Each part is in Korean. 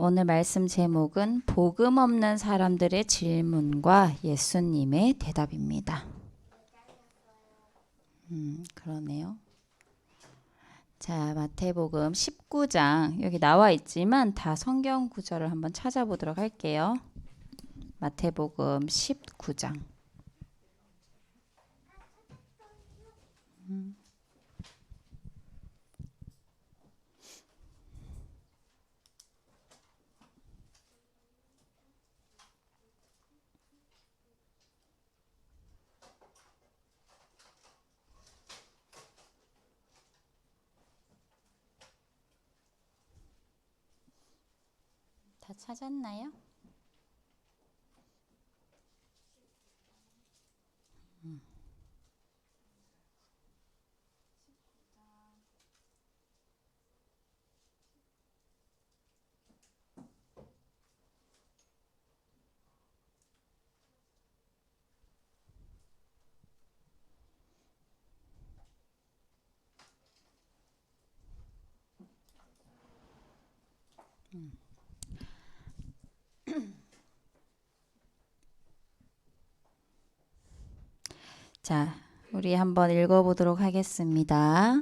오늘 말씀 제목은 복음 없는 사람들의 질문과 예수님의 대답입니다. 그러네요. 자, 마태복음 19장 여기 나와 있지만 다 성경 구절을 한번 찾아보도록 할게요. 마태복음 19장. 다 찾았나요? 자, 우리 한번 읽어보도록 하겠습니다.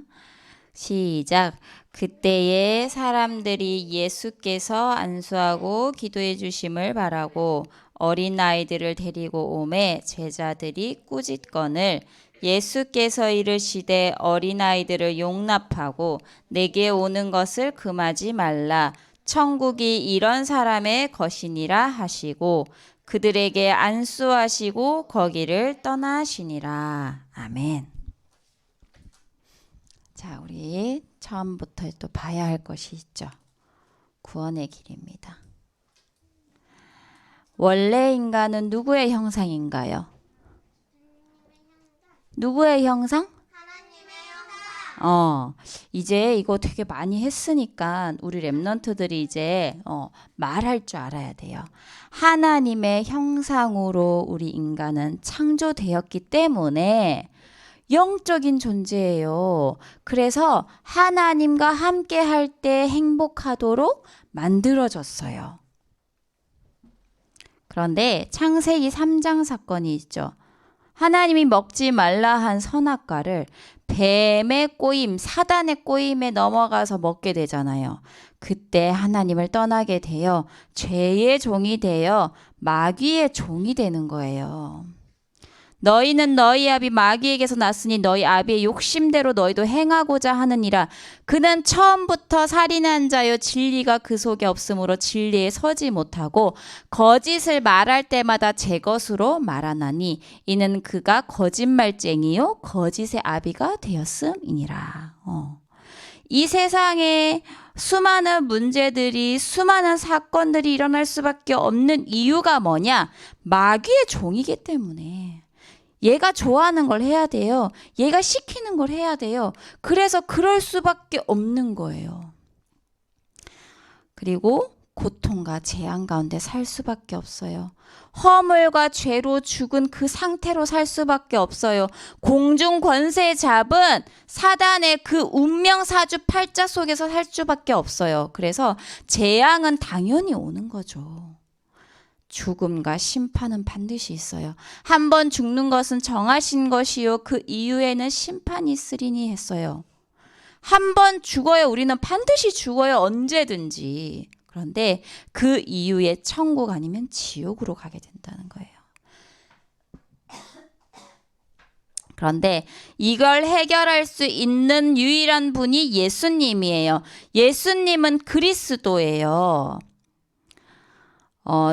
시작. 그때에 사람들이 예수께서 안수하고 기도해 주심을 바라고 어린 아이들을 데리고 오매 제자들이 꾸짖거늘 예수께서 이르시되 어린 아이들을 용납하고 내게 오는 것을 금하지 말라. 천국이 이런 사람의 것이니라 하시고 그들에게 안수하시고 거기를 떠나시니라. 아멘. 자, 우리 처음부터 또 봐야 할 것이 있죠. 구원의 길입니다. 원래 인간은 누구의 형상인가요? 누구의 형상? 이제 이거 되게 많이 했으니까 우리 랩런트들이 이제 말할 줄 알아야 돼요. 하나님의 형상으로 우리 인간은 창조되었기 때문에 영적인 존재예요. 그래서 하나님과 함께 할 때 행복하도록 만들어졌어요. 그런데 창세기 3장 사건이 있죠. 하나님이 먹지 말라 한 선악과를 뱀의 꼬임, 사단의 꼬임에 넘어가서 먹게 되잖아요. 그때 하나님을 떠나게 되어 죄의 종이 되어 마귀의 종이 되는 거예요. 너희는 너희 아비 마귀에게서 났으니 너희 아비의 욕심대로 너희도 행하고자 하느니라. 그는 처음부터 살인한 자요 진리가 그 속에 없으므로 진리에 서지 못하고 거짓을 말할 때마다 제 것으로 말하나니 이는 그가 거짓말쟁이요 거짓의 아비가 되었음이니라. 이 세상에 수많은 문제들이 수많은 사건들이 일어날 수밖에 없는 이유가 뭐냐? 마귀의 종이기 때문에. 얘가 좋아하는 걸 해야 돼요. 얘가 시키는 걸 해야 돼요. 그래서 그럴 수밖에 없는 거예요. 그리고 고통과 재앙 가운데 살 수밖에 없어요. 허물과 죄로 죽은 그 상태로 살 수밖에 없어요. 공중 권세 잡은 사단의 그 운명 사주팔자 속에서 살 수밖에 없어요. 그래서 재앙은 당연히 오는 거죠. 죽음과 심판은 반드시 있어요. 한 번 죽는 것은 정하신 것이요 그 이후에는 심판이 있으리니 했어요. 한 번 죽어요. 우리는 반드시 죽어요. 언제든지. 그런데 그 이후에 천국 아니면 지옥으로 가게 된다는 거예요. 그런데 이걸 해결할 수 있는 유일한 분이 예수님이에요. 예수님은 그리스도예요.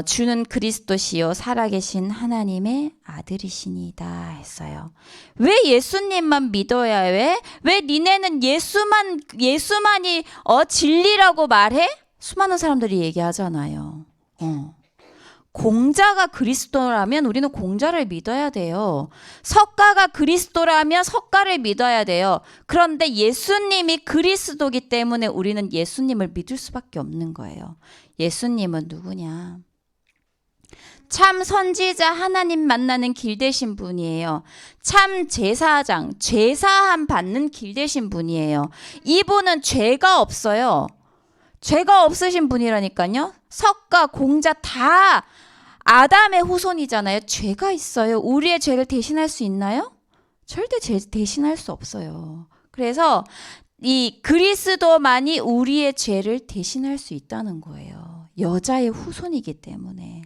주는 그리스도시요 살아계신 하나님의 아들이시니다 했어요. 왜 예수님만 믿어야 해? 왜 니네는 예수만이 진리라고 말해? 수많은 사람들이 얘기하잖아요. 공자가 그리스도라면 우리는 공자를 믿어야 돼요. 석가가 그리스도라면 석가를 믿어야 돼요. 그런데 예수님이 그리스도기 때문에 우리는 예수님을 믿을 수밖에 없는 거예요. 예수님은 누구냐? 참 선지자 하나님 만나는 길 되신 분이에요. 참 제사장, 제사함 받는 길 되신 분이에요. 이분은 죄가 없어요. 죄가 없으신 분이라니까요. 석과 공자 다 아담의 후손이잖아요. 죄가 있어요. 우리의 죄를 대신할 수 있나요? 절대 대신할 수 없어요. 그래서 이 그리스도만이 우리의 죄를 대신할 수 있다는 거예요. 여자의 후손이기 때문에.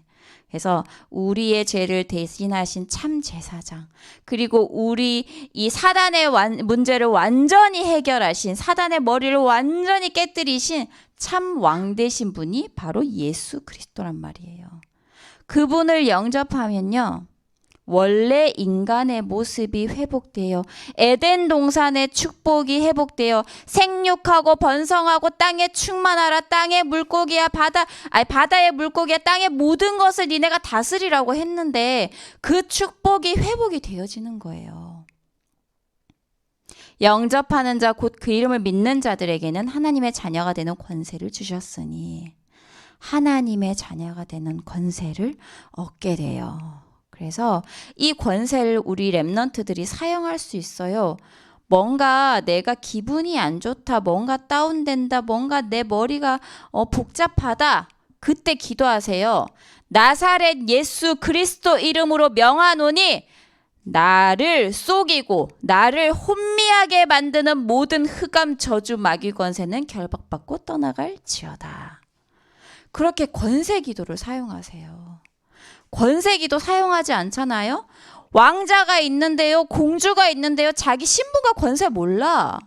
그래서 우리의 죄를 대신하신 참 제사장, 그리고 우리 이 사단의 문제를 완전히 해결하신, 사단의 머리를 완전히 깨뜨리신 참 왕 되신 분이 바로 예수 그리스도란 말이에요. 그분을 영접하면요, 원래 인간의 모습이 회복되어 에덴 동산의 축복이 회복되어 생육하고 번성하고 땅에 충만하라. 땅의 물고기야 바다의 물고기야 땅의 모든 것을 니네가 다스리라고 했는데 그 축복이 회복이 되어지는 거예요. 영접하는 자 곧 그 이름을 믿는 자들에게는 하나님의 자녀가 되는 권세를 주셨으니 하나님의 자녀가 되는 권세를 얻게 돼요. 그래서 이 권세를 우리 렘넌트들이 사용할 수 있어요. 뭔가 내가 기분이 안 좋다, 뭔가 다운된다, 뭔가 내 머리가 복잡하다. 그때 기도하세요. 나사렛 예수 그리스도 이름으로 명하노니 나를 속이고 나를 혼미하게 만드는 모든 흑암 저주 마귀 권세는 결박받고 떠나갈지어다. 그렇게 권세 기도를 사용하세요. 권세 기도 사용하지 않잖아요. 왕자가 있는데요, 공주가 있는데요, 자기 신분과 권세 몰라.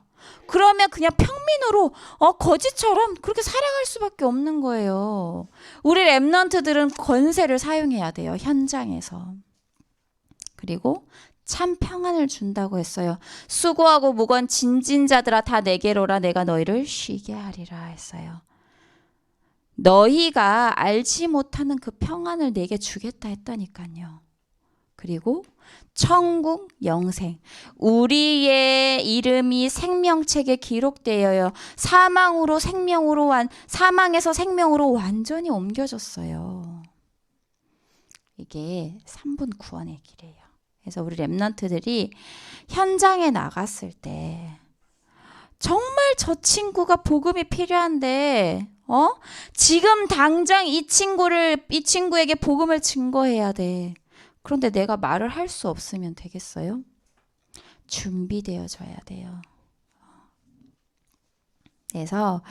그러면 그냥 평민으로 거지처럼 그렇게 살아갈 수밖에 없는 거예요. 우리 렘넌트들은 권세를 사용해야 돼요, 현장에서. 그리고 참 평안을 준다고 했어요. 수고하고 무거운 짐진 자들아 다 내게로 오라. 내가 너희를 쉬게 하리라 했어요. 너희가 알지 못하는 그 평안을 내게 주겠다 했다니까요. 그리고 천국 영생, 우리의 이름이 생명책에 기록되어요. 사망에서 생명으로 완전히 옮겨졌어요. 이게 3분 구원의 길이에요. 그래서 우리 렘넌트들이 현장에 나갔을 때 정말 저 친구가 복음이 필요한데 지금 당장 이 친구에게 복음을 증거해야 돼. 그런데 내가 말을 할 수 없으면 되겠어요? 준비되어져야 돼요. 그래서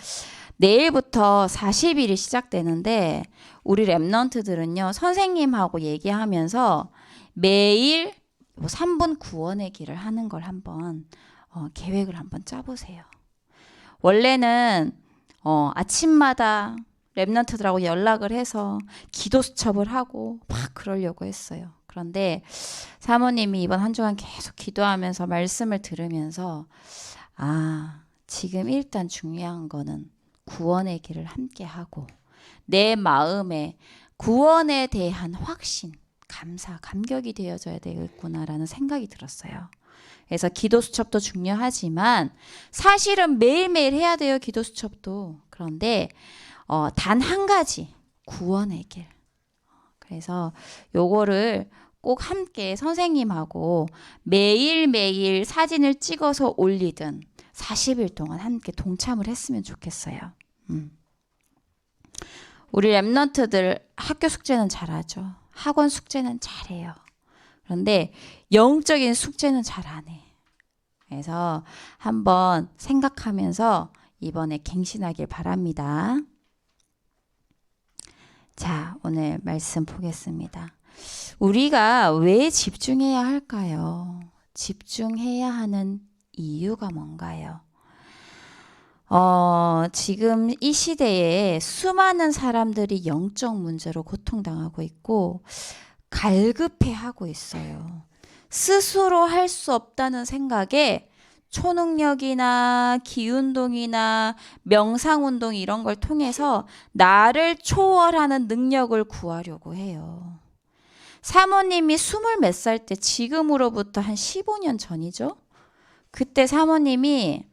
내일부터 40일이 시작되는데 우리 렘넌트들은요, 선생님하고 얘기하면서 매일 3분 구원의 길을 하는 걸 한번 계획을 한번 짜보세요. 원래는 아침마다 렘넌트들하고 연락을 해서 기도 수첩을 하고 막 그러려고 했어요. 그런데 사모님이 이번 한 주간 계속 기도하면서 말씀을 들으면서 지금 일단 중요한 거는 구원의 길을 함께 하고 내 마음에 구원에 대한 확신, 감격이 되어져야 되겠구나라는 생각이 들었어요. 그래서 기도 수첩도 중요하지만 사실은 매일매일 해야 돼요, 기도 수첩도. 그런데 단 한 가지, 구원의 길. 그래서 요거를 꼭 함께 선생님하고 매일매일 사진을 찍어서 올리든 40일 동안 함께 동참을 했으면 좋겠어요. 우리 렘넌트들 학교 숙제는 잘하죠. 학원 숙제는 잘해요. 그런데 영적인 숙제는 잘 안 해. 그래서 한번 생각하면서 이번에 갱신하길 바랍니다. 자, 오늘 말씀 보겠습니다. 우리가 왜 집중해야 할까요? 집중해야 하는 이유가 뭔가요? 지금 이 시대에 수많은 사람들이 영적 문제로 고통당하고 있고 갈급해하고 있어요. 스스로 할 수 없다는 생각에 초능력이나 기운동이나 명상운동 이런 걸 통해서 나를 초월하는 능력을 구하려고 해요. 사모님이 20몇 살 때, 지금으로부터 한 15년 전이죠. 그때 사모님이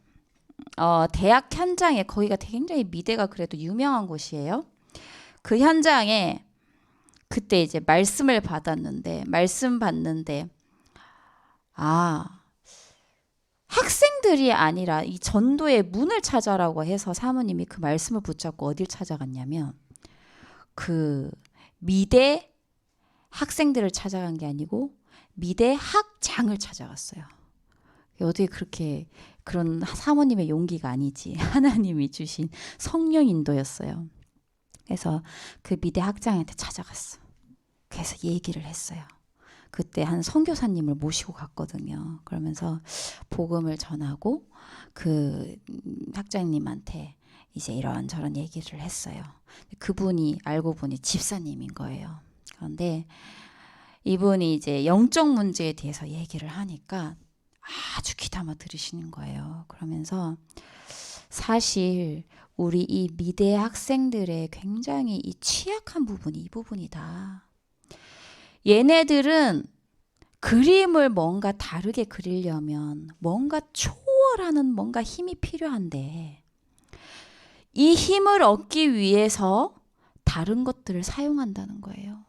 대학 현장에, 거기가 굉장히 미대가 그래도 유명한 곳이에요. 그 현장에 그때 이제 말씀을 받았는데, 학생들이 아니라 이 전도의 문을 찾아라고 해서 사모님이 그 말씀을 붙잡고 어딜 찾아갔냐면 그 미대 학생들을 찾아간 게 아니고 미대 학장을 찾아갔어요. 어디 그렇게 그런 사모님의 용기가 아니지. 하나님이 주신 성령 인도였어요. 그래서 그 미대 학장한테 찾아갔어. 그래서 얘기를 했어요. 그때 한 선교사님을 모시고 갔거든요. 그러면서 복음을 전하고 그 학장님한테 이제 이런저런 얘기를 했어요. 그분이 알고 보니 집사님인 거예요. 그런데 이분이 이제 영적 문제에 대해서 얘기를 하니까 아주 귀담아 들으시는 거예요. 그러면서 사실 우리 이 미대 학생들의 굉장히 이 취약한 부분이 이 부분이다. 얘네들은 그림을 뭔가 다르게 그리려면 뭔가 초월하는 뭔가 힘이 필요한데 이 힘을 얻기 위해서 다른 것들을 사용한다는 거예요.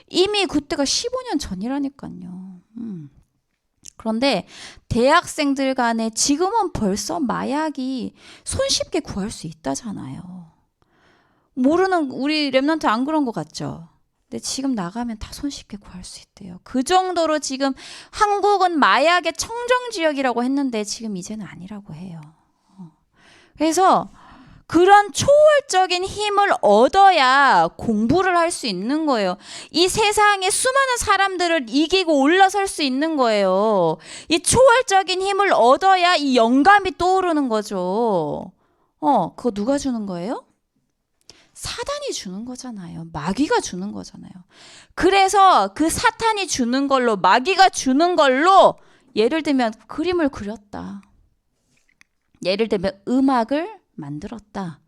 이미 그때가 15년 전이라니까요. 그런데 대학생들 간에 지금은 벌써 마약이 손쉽게 구할 수 있다잖아요. 모르는 우리 랩런트 안 그런 것 같죠? 근데 지금 나가면 다 손쉽게 구할 수 있대요. 그 정도로 지금 한국은 마약의 청정지역이라고 했는데 지금 이제는 아니라고 해요. 그래서 그런 초월적인 힘을 얻어야 공부를 할 수 있는 거예요. 이 세상에 수많은 사람들을 이기고 올라설 수 있는 거예요. 이 초월적인 힘을 얻어야 이 영감이 떠오르는 거죠. 그거 누가 주는 거예요? 사단이 주는 거잖아요. 마귀가 주는 거잖아요. 그래서 그 사탄이 주는 걸로, 마귀가 주는 걸로 예를 들면 그림을 그렸다. 예를 들면 음악을 만들었다.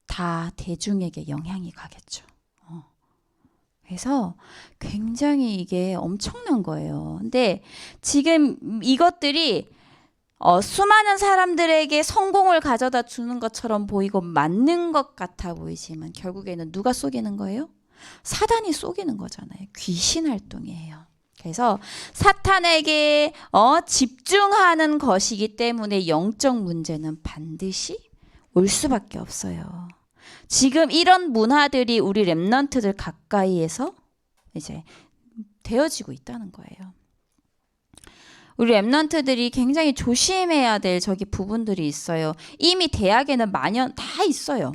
다 대중에게 영향이 가겠죠. 그래서 굉장히 이게 엄청난 거예요. 근데 지금 이것들이 수많은 사람들에게 성공을 가져다 주는 것처럼 보이고 맞는 것 같아 보이지만 결국에는 누가 속이는 거예요? 사단이 속이는 거잖아요. 귀신 활동이에요. 그래서 사탄에게 집중하는 것이기 때문에 영적 문제는 반드시 올 수밖에 없어요. 지금 이런 문화들이 우리 랩런트들 가까이에서 이제 되어지고 있다는 거예요. 우리 랩런트들이 굉장히 조심해야 될 저기 부분들이 있어요. 이미 대학에는 만연 다 있어요.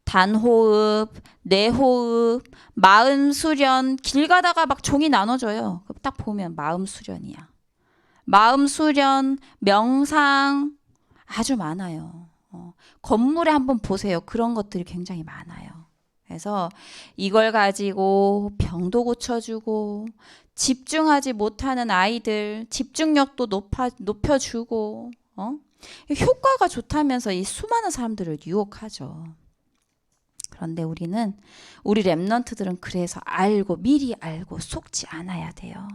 단호흡, 뇌호흡, 마음 수련, 길 가다가 막 종이 나눠줘요. 딱 보면 마음 수련이야. 마음 수련, 명상 아주 많아요. 건물에 한번 보세요. 그런 것들이 굉장히 많아요. 그래서 이걸 가지고 병도 고쳐주고 집중하지 못하는 아이들 집중력도 높여주고 효과가 좋다면서 이 수많은 사람들을 유혹하죠. 그런데 우리 랩런트들은 그래서 미리 알고 속지 않아야 돼요.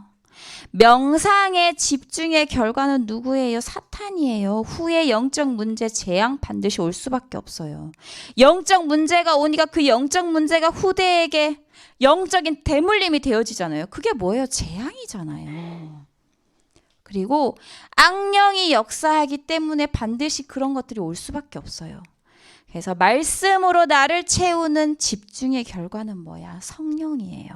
명상의 집중의 결과는 누구예요? 사탄이에요. 후에 영적 문제, 재앙 반드시 올 수밖에 없어요. 영적 문제가 오니까 그 영적 문제가 후대에게 영적인 대물림이 되어지잖아요. 그게 뭐예요? 재앙이잖아요. 그리고 악령이 역사하기 때문에 반드시 그런 것들이 올 수밖에 없어요. 그래서 말씀으로 나를 채우는 집중의 결과는 뭐야? 성령이에요.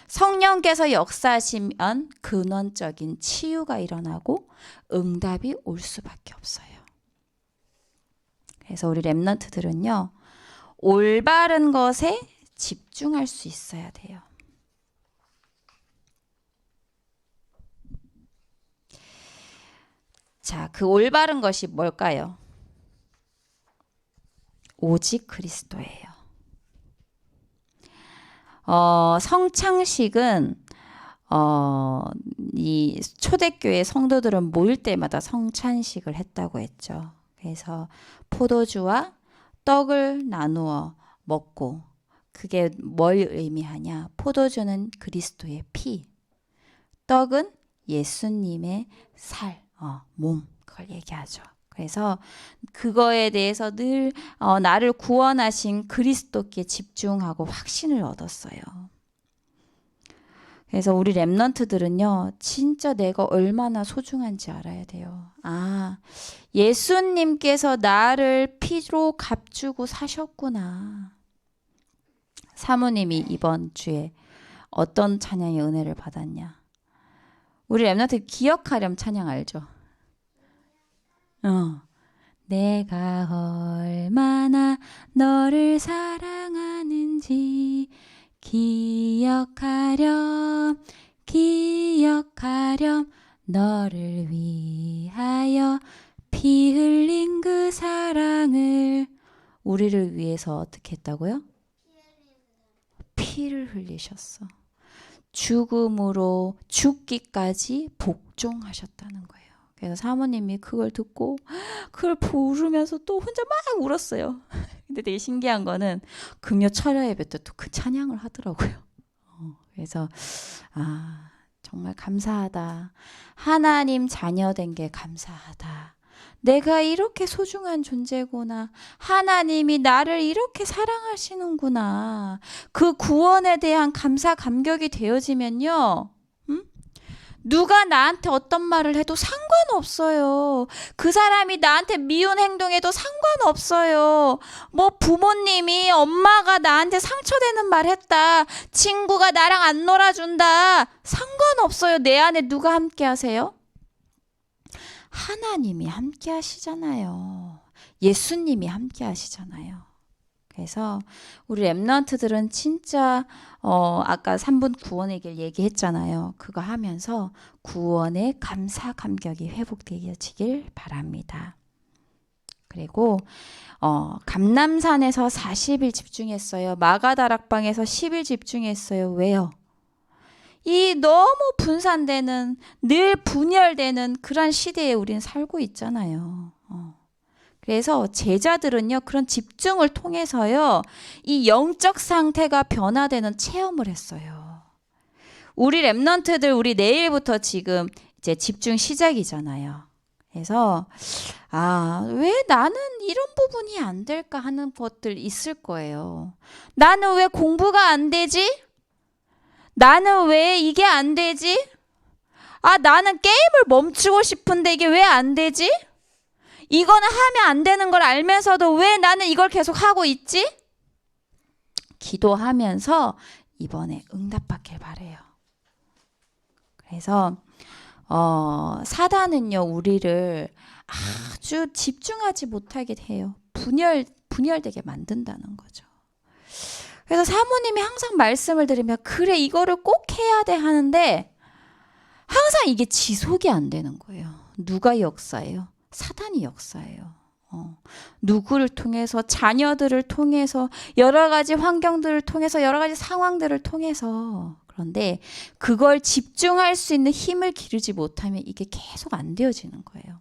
성령께서 역사하시면 근원적인 치유가 일어나고 응답이 올 수밖에 없어요. 그래서 우리 랩런트들은요. 올바른 것에 집중할 수 있어야 돼요. 자, 그 올바른 것이 뭘까요? 오직 그리스도예요. 성창식은 이 초대교회 성도들은 모일 때마다 성찬식을 했다고 했죠. 그래서 포도주와 떡을 나누어 먹고 그게 뭘 의미하냐? 포도주는 그리스도의 피, 떡은 예수님의 몸 그걸 얘기하죠. 그래서 그거에 대해서 늘 나를 구원하신 그리스도께 집중하고 확신을 얻었어요. 그래서 우리 랩런트들은요, 진짜 내가 얼마나 소중한지 알아야 돼요. 예수님께서 나를 피로 값주고 사셨구나. 사모님이 이번 주에 어떤 찬양의 은혜를 받았냐? 우리 랩런트 기억하렴 찬양 알죠? 내가 얼마나 너를 사랑하는지 기억하렴 너를 위하여 피 흘린 그 사랑을. 우리를 위해서 어떻게 했다고요? 피를 흘리셨어. 죽음으로 죽기까지 복종하셨다는 거예요. 그래서 사모님이 그걸 듣고 그걸 부르면서 또 혼자 막 울었어요. 근데 되게 신기한 거는 금요 철야 예배 때 또 그 찬양을 하더라고요. 그래서 정말 감사하다. 하나님 자녀 된 게 감사하다. 내가 이렇게 소중한 존재구나. 하나님이 나를 이렇게 사랑하시는구나. 그 구원에 대한 감사 감격이 되어지면요. 누가 나한테 어떤 말을 해도 상관없어요. 그 사람이 나한테 미운 행동해도 상관없어요. 뭐 부모님이 엄마가 나한테 상처되는 말 했다. 친구가 나랑 안 놀아준다. 상관없어요. 내 안에 누가 함께 하세요? 하나님이 함께 하시잖아요. 예수님이 함께 하시잖아요. 그래서 우리 랩런트들은 진짜 아까 3분 구원의 길 얘기했잖아요. 그거 하면서 구원의 감사 감격이 회복되어지길 바랍니다. 그리고 감람산에서 40일 집중했어요. 마가다락방에서 10일 집중했어요. 왜요? 이 너무 분산되는, 늘 분열되는 그런 시대에 우리는 살고 있잖아요. 그래서 제자들은요, 그런 집중을 통해서요, 이 영적 상태가 변화되는 체험을 했어요. 우리 랩런트들, 우리 내일부터 지금 이제 집중 시작이잖아요. 그래서, 왜 나는 이런 부분이 안 될까 하는 것들 있을 거예요. 나는 왜 공부가 안 되지? 나는 왜 이게 안 되지? 나는 게임을 멈추고 싶은데 이게 왜 안 되지? 이거는 하면 안 되는 걸 알면서도 왜 나는 이걸 계속 하고 있지? 기도하면서 이번에 응답받길 바래요. 그래서 사단은요, 우리를 아주 집중하지 못하게 해요. 분열되게 만든다는 거죠. 그래서 사모님이 항상 말씀을 드리면 그래 이거를 꼭 해야 돼 하는데 항상 이게 지속이 안 되는 거예요. 누가 역사예요? 사단이 역사예요. 누구를 통해서, 자녀들을 통해서, 여러 가지 환경들을 통해서, 여러 가지 상황들을 통해서. 그런데 그걸 집중할 수 있는 힘을 기르지 못하면 이게 계속 안 되어지는 거예요.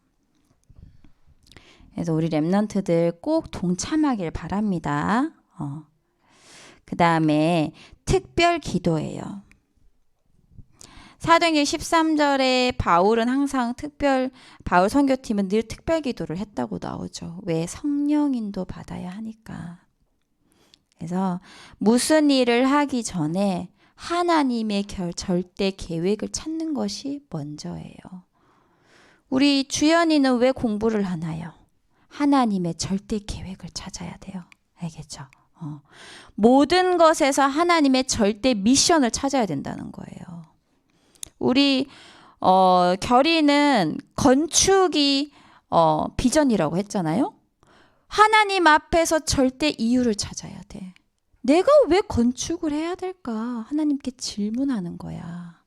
그래서 우리 랩런트들 꼭 동참하길 바랍니다. 그 다음에 특별 기도예요. 사도행전 13절에 바울은 항상 바울 선교팀은 늘 특별 기도를 했다고 나오죠. 왜? 성령인도 받아야 하니까. 그래서 무슨 일을 하기 전에 하나님의 절대 계획을 찾는 것이 먼저예요. 우리 주연이는 왜 공부를 하나요? 하나님의 절대 계획을 찾아야 돼요. 알겠죠? 모든 것에서 하나님의 절대 미션을 찾아야 된다는 거예요. 우리 결의는 건축이 비전이라고 했잖아요. 하나님 앞에서 절대 이유를 찾아야 돼. 내가 왜 건축을 해야 될까? 하나님께 질문하는 거야.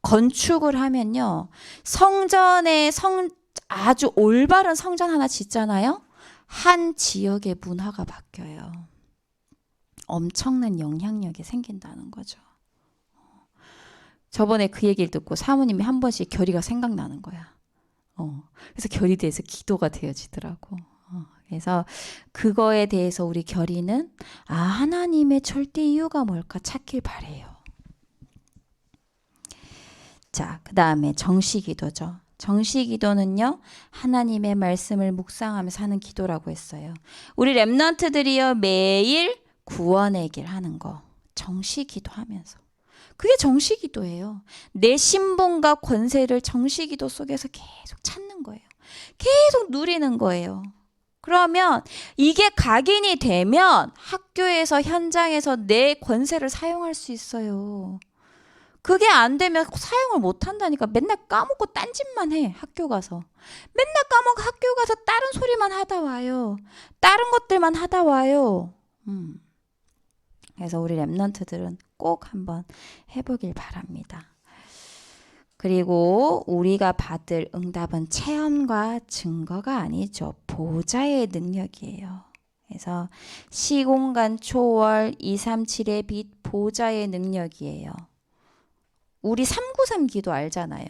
건축을 하면요, 성전에 아주 올바른 성전 하나 짓잖아요. 한 지역의 문화가 바뀌어요. 엄청난 영향력이 생긴다는 거죠. 저번에 그 얘기를 듣고 사모님이 한 번씩 결의가 생각나는 거야. 그래서 결의에 대해서 기도가 되어지더라고. 그래서 그거에 대해서 우리 결의는 하나님의 절대 이유가 뭘까 찾길 바래요. 자, 그 다음에 정시기도죠. 정시기도는요, 하나님의 말씀을 묵상하면서 하는 기도라고 했어요. 우리 랩런트들이요, 매일 구원의 길 하는 거 정시기도하면서 그게 정시기도예요. 내 신분과 권세를 정시기도 속에서 계속 찾는 거예요. 계속 누리는 거예요. 그러면 이게 각인이 되면 학교에서 현장에서 내 권세를 사용할 수 있어요. 그게 안 되면 사용을 못 한다니까. 맨날 까먹고 딴짓만 해. 학교 가서. 맨날 까먹고 학교 가서 다른 소리만 하다 와요. 다른 것들만 하다 와요. 그래서 우리 랩런트들은 꼭 한번 해보길 바랍니다. 그리고 우리가 받을 응답은 체험과 증거가 아니죠. 보좌의 능력이에요. 그래서 시공간 초월 237의 빛 보좌의 능력이에요. 우리 393 기도 알잖아요.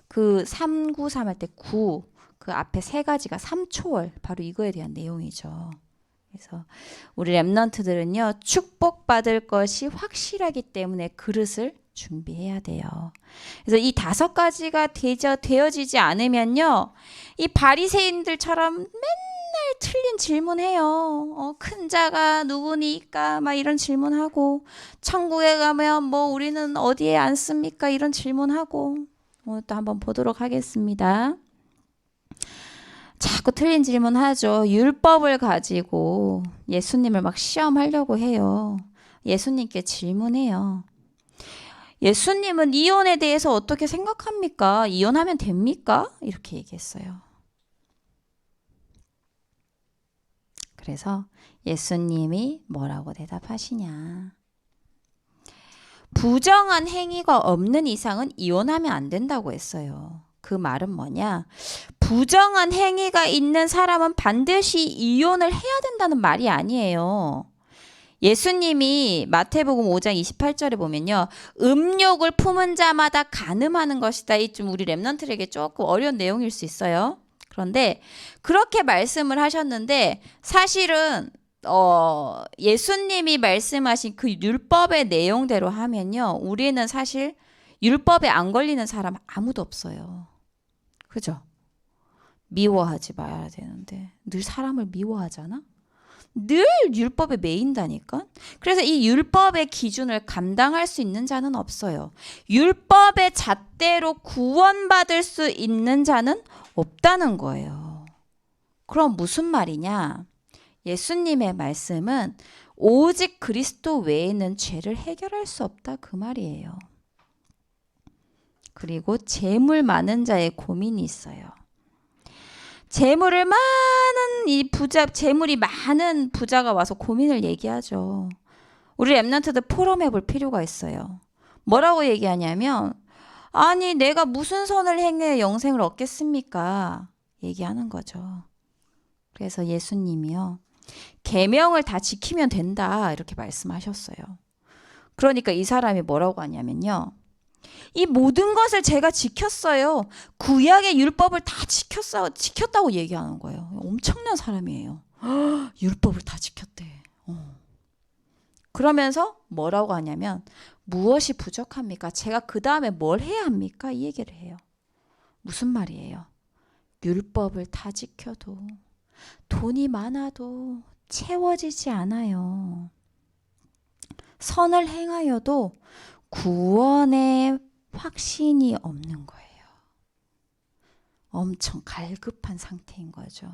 그 393 할 때 9, 그 앞에 세 가지가 3초월, 바로 이거에 대한 내용이죠. 그래서 우리 랩런트들은요, 축복받을 것이 확실하기 때문에 그릇을 준비해야 돼요. 그래서 이 5가지가 되어지지 않으면요, 이 바리새인들처럼 맨날 틀린 질문해요. 큰 자가 누구니까 막 이런 질문하고, 천국에 가면 뭐 우리는 어디에 앉습니까? 이런 질문하고, 또 한번 보도록 하겠습니다. 자꾸 틀린 질문 하죠. 율법을 가지고 예수님을 막 시험하려고 해요. 예수님께 질문해요. 예수님은 이혼에 대해서 어떻게 생각합니까? 이혼하면 됩니까? 이렇게 얘기했어요. 그래서 예수님이 뭐라고 대답하시냐. 부정한 행위가 없는 이상은 이혼하면 안 된다고 했어요. 그 말은 뭐냐? 부정한 행위가 있는 사람은 반드시 이혼을 해야 된다는 말이 아니에요. 예수님이 마태복음 5장 28절에 보면요. 음욕을 품은 자마다 간음하는 것이다. 이 좀 우리 랩런트에게 조금 어려운 내용일 수 있어요. 그런데 그렇게 말씀을 하셨는데 사실은 예수님이 말씀하신 그 율법의 내용대로 하면요. 우리는 사실 율법에 안 걸리는 사람 아무도 없어요. 그죠? 미워하지 말아야 되는데 늘 사람을 미워하잖아? 늘 율법에 매인다니까? 그래서 이 율법의 기준을 감당할 수 있는 자는 없어요. 율법의 잣대로 구원받을 수 있는 자는 없다는 거예요. 그럼 무슨 말이냐? 예수님의 말씀은 오직 그리스도 외에는 죄를 해결할 수 없다 그 말이에요. 그리고 재물 많은 자의 고민이 있어요. 재물이 많은 부자가 와서 고민을 얘기하죠. 우리 랩런트들 포럼해 볼 필요가 있어요. 뭐라고 얘기하냐면 아니 내가 무슨 선을 행해 영생을 얻겠습니까? 얘기하는 거죠. 그래서 예수님이요. 계명을 다 지키면 된다 이렇게 말씀하셨어요. 그러니까 이 사람이 뭐라고 하냐면요. 이 모든 것을 제가 지켰어요. 구약의 율법을 다 지켰다고 얘기하는 거예요. 엄청난 사람이에요. 율법을 다 지켰대. 그러면서 뭐라고 하냐면 무엇이 부족합니까? 제가 그 다음에 뭘 해야 합니까? 이 얘기를 해요. 무슨 말이에요? 율법을 다 지켜도 돈이 많아도 채워지지 않아요. 선을 행하여도 구원의 확신이 없는 거예요. 엄청 갈급한 상태인 거죠.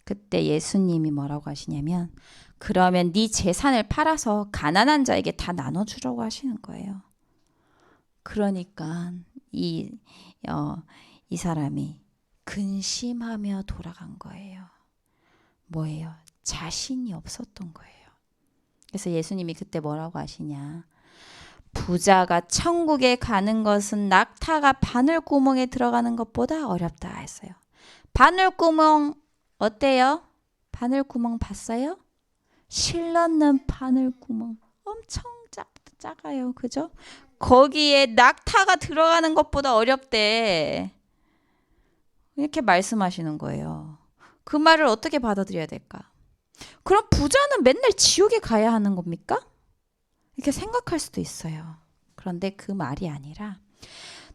그때 예수님이 뭐라고 하시냐면 그러면 네 재산을 팔아서 가난한 자에게 다 나눠주라고 하시는 거예요. 그러니까 이 사람이 근심하며 돌아간 거예요. 뭐예요? 자신이 없었던 거예요. 그래서 예수님이 그때 뭐라고 하시냐. 부자가 천국에 가는 것은 낙타가 바늘구멍에 들어가는 것보다 어렵다 했어요. 바늘구멍 어때요? 바늘구멍 봤어요? 실 넣는 바늘구멍 엄청 작아요. 그죠? 거기에 낙타가 들어가는 것보다 어렵대. 이렇게 말씀하시는 거예요. 그 말을 어떻게 받아들여야 될까? 그럼 부자는 맨날 지옥에 가야 하는 겁니까? 이렇게 생각할 수도 있어요. 그런데 그 말이 아니라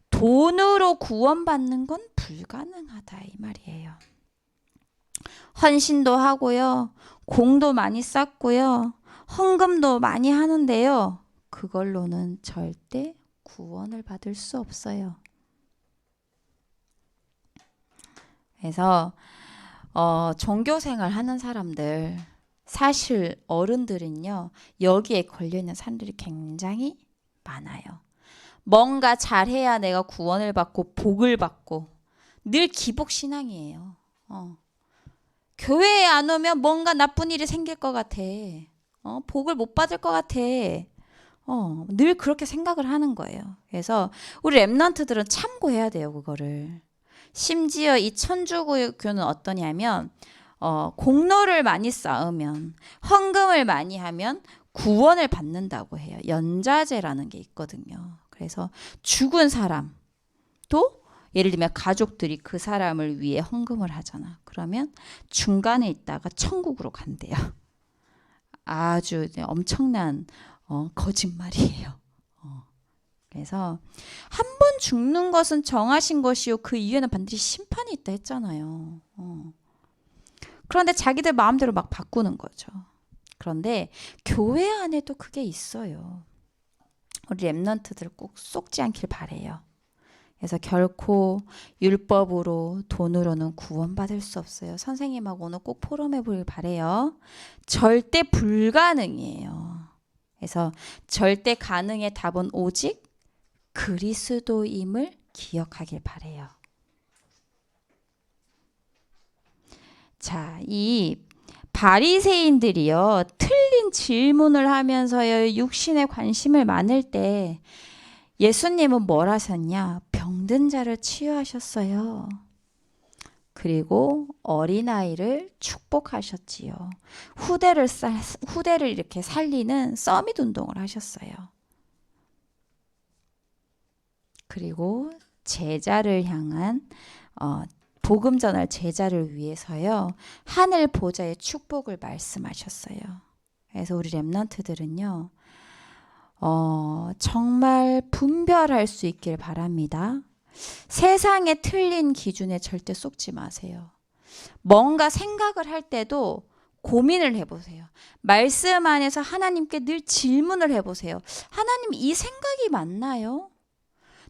돈으로 구원받는 건 불가능하다 이 말이에요. 헌신도 하고요. 공도 많이 쌓고요. 헌금도 많이 하는데요. 그걸로는 절대 구원을 받을 수 없어요. 그래서 종교생활 하는 사람들, 사실 어른들은요, 여기에 걸려있는 사람들이 굉장히 많아요. 뭔가 잘해야 내가 구원을 받고 복을 받고, 늘 기복신앙이에요. 교회에 안 오면 뭔가 나쁜 일이 생길 것 같아. 복을 못 받을 것 같아. 늘 그렇게 생각을 하는 거예요. 그래서 우리 랩런트들은 참고해야 돼요, 그거를. 심지어 이 천주교는 어떠냐면 공로를 많이 쌓으면, 헌금을 많이 하면 구원을 받는다고 해요. 연자제라는 게 있거든요. 그래서 죽은 사람도 예를 들면 가족들이 그 사람을 위해 헌금을 하잖아. 그러면 중간에 있다가 천국으로 간대요. 아주 엄청난 거짓말이에요. 그래서 한 번 죽는 것은 정하신 것이요 그 이후에는 반드시 심판이 있다 했잖아요. 그런데 자기들 마음대로 막 바꾸는 거죠. 그런데 교회 안에도 그게 있어요. 우리 랩런트들 꼭 속지 않길 바래요. 그래서 결코 율법으로 돈으로는 구원받을 수 없어요. 선생님하고 오늘 꼭 포럼해 보길 바래요. 절대 불가능이에요. 그래서 절대 가능의 답은 오직 그리스도임을 기억하길 바래요. 자, 이 바리새인들이요, 틀린 질문을 하면서요, 육신에 관심을 많을 때 예수님은 뭘 하셨냐? 병든 자를 치유하셨어요. 그리고 어린아이를 축복하셨지요. 후대를 이렇게 살리는 서밋 운동을 하셨어요. 그리고 제자를 향한 복음 전할 제자를 위해서요, 하늘 보좌의 축복을 말씀하셨어요. 그래서 우리 랩런트들은요, 정말 분별할 수 있길 바랍니다. 세상의 틀린 기준에 절대 속지 마세요. 뭔가 생각을 할 때도 고민을 해보세요. 말씀 안에서 하나님께 늘 질문을 해보세요. 하나님, 이 생각이 맞나요?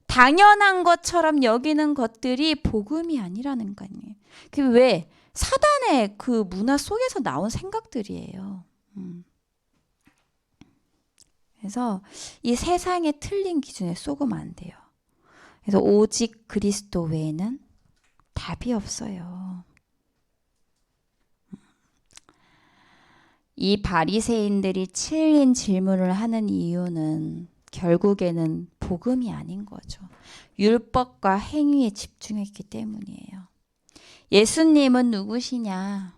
당연한 것처럼 여기는 것들이 복음이 아니라는 거 아니에요. 그게 왜? 사단의 그 문화 속에서 나온 생각들이에요. 그래서 이 세상의 틀린 기준에 속으면 안 돼요. 그래서 오직 그리스도 외에는 답이 없어요. 이 바리새인들이 틀린 질문을 하는 이유는 결국에는 복음이 아닌 거죠. 율법과 행위에 집중했기 때문이에요. 예수님은 누구시냐?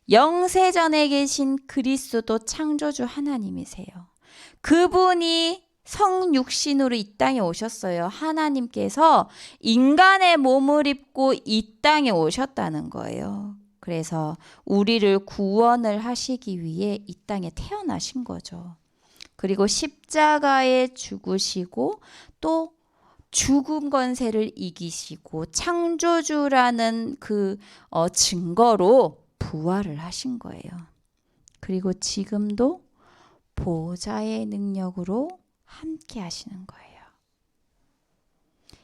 영세전에 계신 그리스도 창조주 하나님이세요. 그분이 성육신으로 이 땅에 오셨어요. 하나님께서 인간의 몸을 입고 이 땅에 오셨다는 거예요. 그래서 우리를 구원을 하시기 위해 이 땅에 태어나신 거죠. 그리고 십자가에 죽으시고 또 죽음 권세를 이기시고 창조주라는 그 증거로 부활을 하신 거예요. 그리고 지금도 보좌의 능력으로 함께 하시는 거예요.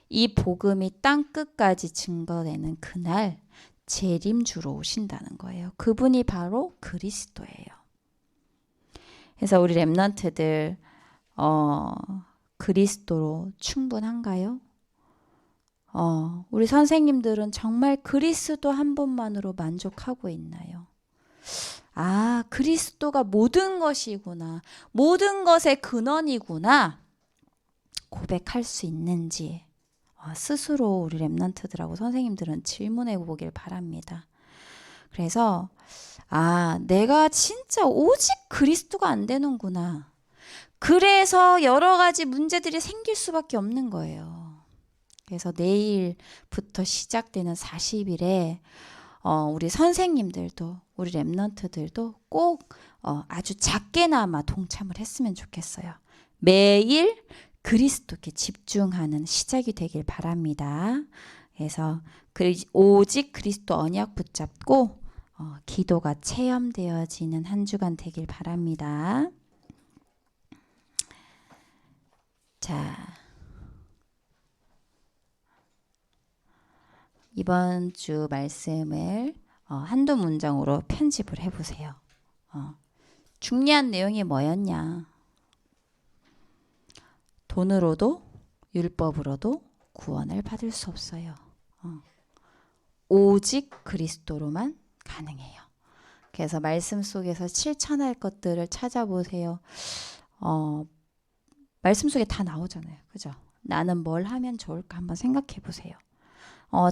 이 복음이 땅 끝까지 증거되는 그날 재림주로 오신다는 거예요. 그분이 바로 그리스도예요. 그래서 우리 랩런트들 그리스도로 충분한가요? 우리 선생님들은 정말 그리스도 한 분만으로 만족하고 있나요? 그리스도가 모든 것이구나, 모든 것의 근원이구나 고백할 수 있는지 스스로 우리 랩런트들하고 선생님들은 질문해 보길 바랍니다. 그래서 내가 진짜 오직 그리스도가 안 되는구나. 그래서 여러 가지 문제들이 생길 수밖에 없는 거예요. 그래서 내일부터 시작되는 40일에 우리 선생님들도 우리 랩런트들도 꼭 아주 작게나마 동참을 했으면 좋겠어요. 매일 그리스도께 집중하는 시작이 되길 바랍니다. 그래서 오직 그리스도 언약 붙잡고 기도가 체험되어지는 한 주간 되길 바랍니다. 자, 이번 주 말씀을 한두 문장으로 편집을 해보세요. 중요한 내용이 뭐였냐? 돈으로도 율법으로도 구원을 받을 수 없어요. 오직 그리스도로만 가능해요. 그래서 말씀 속에서 실천할 것들을 찾아보세요. 말씀 속에 다 나오잖아요. 그죠? 나는 뭘 하면 좋을까 한번 생각해 보세요.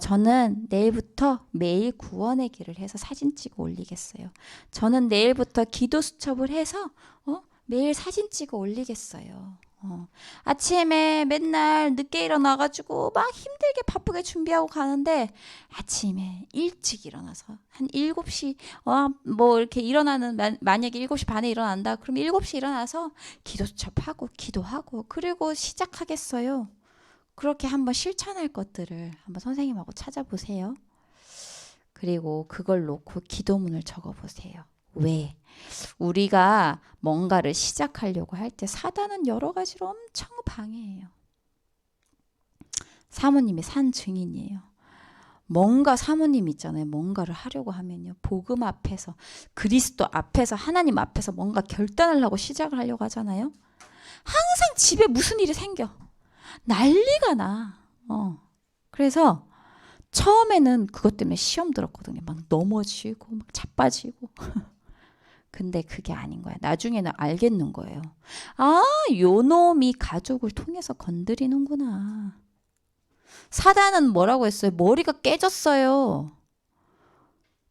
저는 내일부터 매일 구원의 길을 해서 사진 찍어 올리겠어요. 저는 내일부터 기도 수첩을 해서 매일 사진 찍어 올리겠어요. 아침에 맨날 늦게 일어나가지고 막 힘들게 바쁘게 준비하고 가는데 아침에 일찍 일어나서 한 7시 뭐 이렇게 일어나는 만약에 7시 반에 일어난다 그럼 7시 일어나서 기도 수첩하고 기도하고 그리고 시작하겠어요. 그렇게 한번 실천할 것들을 한번 선생님하고 찾아보세요. 그리고 그걸 놓고 기도문을 적어보세요. 왜? 우리가 뭔가를 시작하려고 할 때 사단은 여러 가지로 엄청 방해해요. 사모님이 산 증인이에요. 뭔가 사모님 있잖아요. 뭔가를 하려고 하면요. 복음 앞에서 그리스도 앞에서 하나님 앞에서 뭔가 결단을 하고 시작을 하려고 하잖아요. 항상 집에 무슨 일이 생겨. 난리가 나. 그래서 처음에는 그것 때문에 시험 들었거든요. 막 넘어지고 막 자빠지고. 근데 그게 아닌 거야. 나중에는 알겠는 거예요. 아, 요 놈이 가족을 통해서 건드리는구나. 사단은 뭐라고 했어요? 머리가 깨졌어요.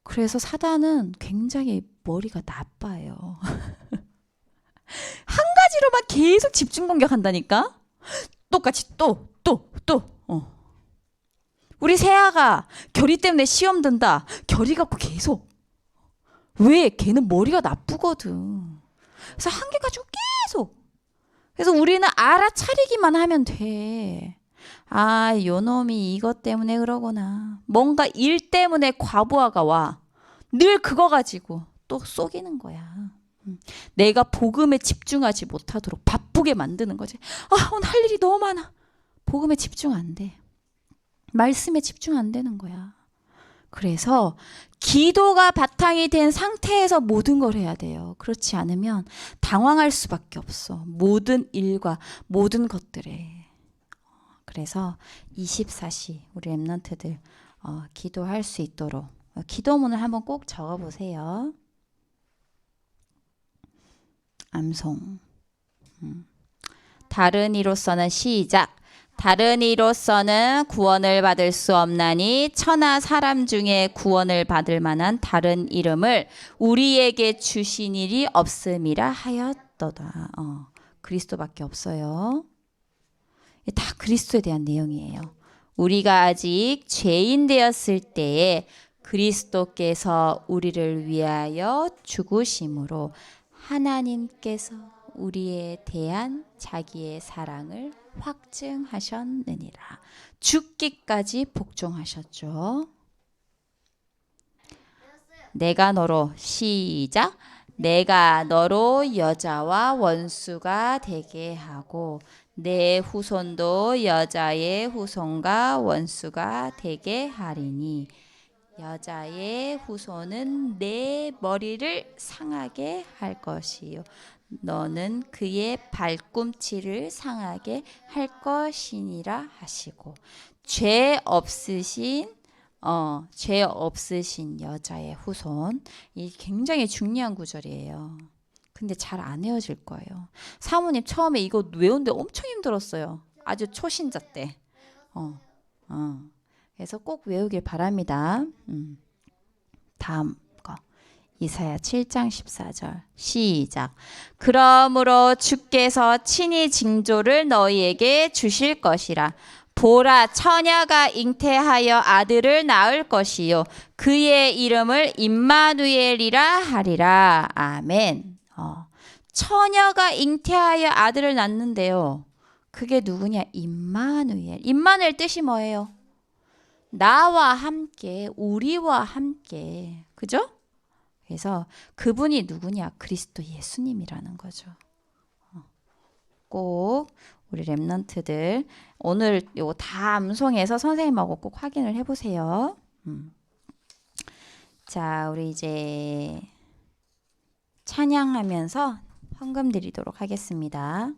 그래서 사단은 굉장히 머리가 나빠요. 한 가지로만 계속 집중 공격한다니까? 똑같이 또. 우리 세아가 결이 때문에 시험 든다. 결이 갖고 계속. 왜? 걔는 머리가 나쁘거든. 그래서 한 개 가지고 계속. 그래서 우리는 알아차리기만 하면 돼. 아, 요 놈이 이것 때문에 그러구나. 뭔가 일 때문에 과부하가 와. 늘 그거 가지고 또 속이는 거야. 내가 복음에 집중하지 못하도록 바쁘게 만드는 거지. 아, 오늘 할 일이 너무 많아. 복음에 집중 안 돼. 말씀에 집중 안 되는 거야. 그래서 기도가 바탕이 된 상태에서 모든 걸 해야 돼요. 그렇지 않으면 당황할 수밖에 없어. 모든 일과 모든 것들에. 그래서 24시 우리 랩런트들 기도할 수 있도록 기도문을 한번 꼭 적어보세요. 암송. 다른 이로서는 시작. 다른 이로서는 구원을 받을 수 없나니 천하 사람 중에 구원을 받을 만한 다른 이름을 우리에게 주신 일이 없음이라 하였도다. 그리스도밖에 없어요. 다 그리스도에 대한 내용이에요. 우리가 아직 죄인 되었을 때에 그리스도께서 우리를 위하여 죽으심으로 하나님께서 우리에 대한 자기의 사랑을 확증하셨느니라. 죽기까지 복종하셨죠. 내가 너로 시작. 내가 너로 여자와 원수가 되게 하고 내 후손도 여자의 후손과 원수가 되게 하리니 여자의 후손은 내 머리를 상하게 할 것이요 너는 그의 발꿈치를 상하게 할 것이니라 하시고 죄 없으신 여자의 후손. 이 굉장히 중요한 구절이에요. 근데 잘 안 외워질 거예요. 사모님 처음에 이거 외우는데 엄청 힘들었어요. 아주 초신자 때. 그래서 꼭 외우길 바랍니다. 다음 거. 이사야 7장 14절 시작. 그러므로 주께서 친히 징조를 너희에게 주실 것이라. 보라, 처녀가 잉태하여 아들을 낳을 것이요 그의 이름을 임마누엘이라 하리라. 아멘. 처녀가 잉태하여 아들을 낳는데요. 그게 누구냐? 임마누엘. 임마누엘 뜻이 뭐예요? 나와 함께, 우리와 함께. 그죠? 그래서 그분이 누구냐? 그리스도 예수님이라는 거죠. 꼭 우리 랩런트들 오늘 요거 다 암송해서 선생님하고 꼭 확인을 해보세요. 자, 우리 이제 찬양하면서 헌금 드리도록 하겠습니다.